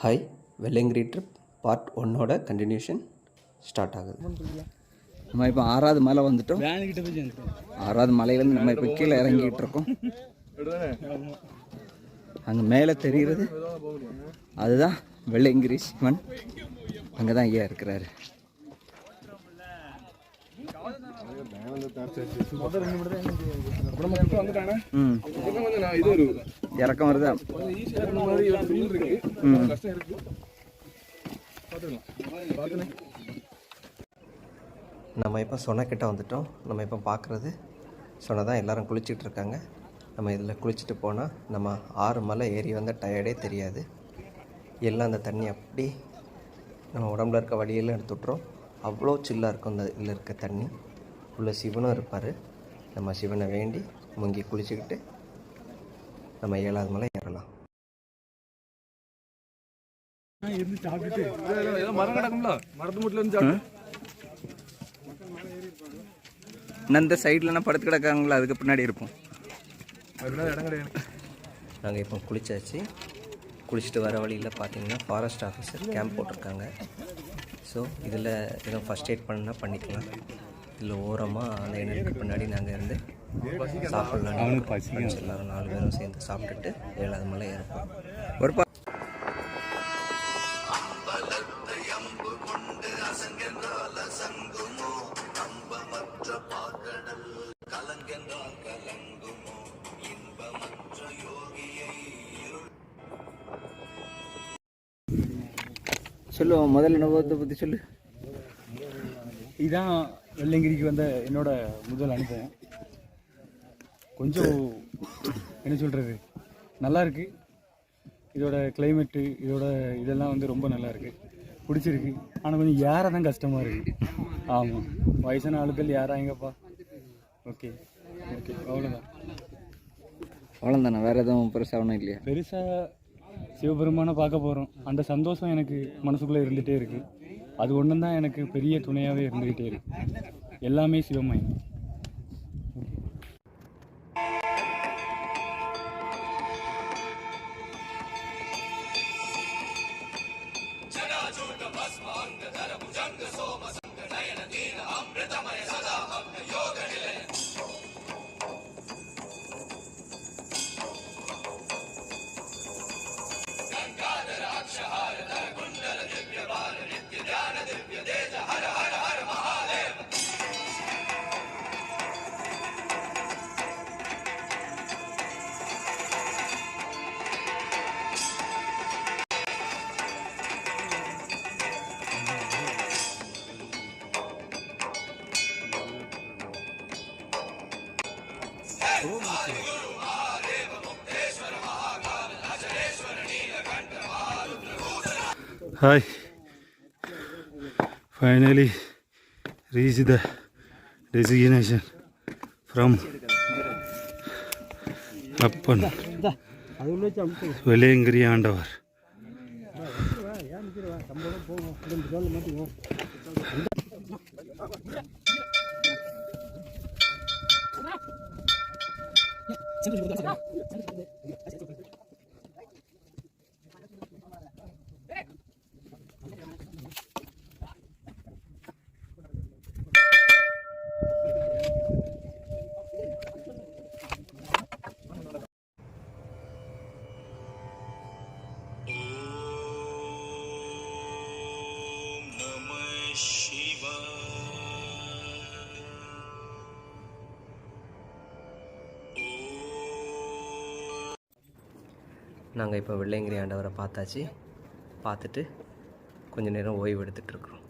Hi, Velliangiri trip part 1ஓட continuation start ஆகுது. நம்ம இப்போ 6வது மலை வந்துட்டோம். 6வது மலையிலேருந்து நம்ம இப்போ கீழே இறங்கிட்டு இருக்கோம். அங்கே மேலே தெரிகிறது அதுதான் வெள்ளங்கிரி சிவன். அங்கே தான் ஐயா இருக்கிறாரு. இறக்கம் வருதா? நம்ம இப்போ சொன்னக்கிட்ட வந்துட்டோம். நம்ம இப்போ பார்க்குறது சொன்னதான் எல்லோரும் குளிச்சுட்டு இருக்காங்க. நம்ம இதில் குளிச்சுட்டு போனால் நம்ம 6 மலை ஏறி வந்த டயர்டே தெரியாது. எல்லாம் அந்த தண்ணி அப்படி நம்ம உடம்புல இருக்க வழியெல்லாம் எடுத்து விட்றோம். அவ்வளோ சில்லாக இருக்கும் அந்த இதில் இருக்க தண்ணி. உள்ள சிவனும் இருப்பார். நம்ம சிவனை வேண்டி முங்கி குளிச்சுக்கிட்டு நம்ம 7வது மலை ஏறலாம். இந்த சைட்லனா படுத்து கிடக்காங்களா, அதுக்கு பின்னாடி இருப்போம். நாங்கள் இப்போ குளிச்சாச்சு. குளிச்சுட்டு வர வழியில் பார்த்தீங்கன்னா ஃபாரஸ்ட் ஆஃபீஸர் கேம்ப் போட்டிருக்காங்க. ஸோ இதில் எதுவும் ஃபஸ்ட் எய்ட் பண்ணால் பண்ணிக்கலாம். இதில் ஓரமாக அந்த இனத்துக்கு பின்னாடி நாங்கள் இருந்து சாப்பிட்லாம். எல்லோரும் 4 பேரும் சேர்ந்து சாப்பிட்டுட்டு 7வது மலை ஏறுப்போம். ஒரு சொல்லுவோம். முதல் அனுபவத்தை பற்றி சொல்லு. இதுதான் வெள்ளங்கிரிக்கு வந்த என்னோட முதல் அனுபவம். கொஞ்சம் என்ன சொல்கிறது, நல்லா இருக்குது. இதோட கிளைமேட்டு இதெல்லாம் வந்து ரொம்ப நல்லா இருக்குது, பிடிச்சிருக்கு. ஆனால் கொஞ்சம் ஏற தான் கஷ்டமாக இருக்குது. ஆமாம், வயசான ஆளுக்கள் ஏறாங்கப்பா. ஓகே ஓகே, அவ்வளோதானே? வேறு எதுவும் பெருசாக ஒன்றும் இல்லையா? பெருசாக சிவபெருமானை பார்க்க போகிறோம். அந்த சந்தோஷம் எனக்கு மனசுக்குள்ளே இருந்துகிட்டே இருக்குது. அது ஒன்று தான் எனக்கு பெரிய துணையாகவே இருந்துக்கிட்டே இருக்குது. எல்லாமே சிவமயம். Hi, finally reached the destination from Appan Velengiri Andavar. நாங்கள் இப்போ வெள்ளங்கிரி ஆண்டவரை பார்த்தாச்சு. பார்த்துட்டு கொஞ்சம் நேரம் ஓய்வு எடுத்துகிட்ருக்குறோம்.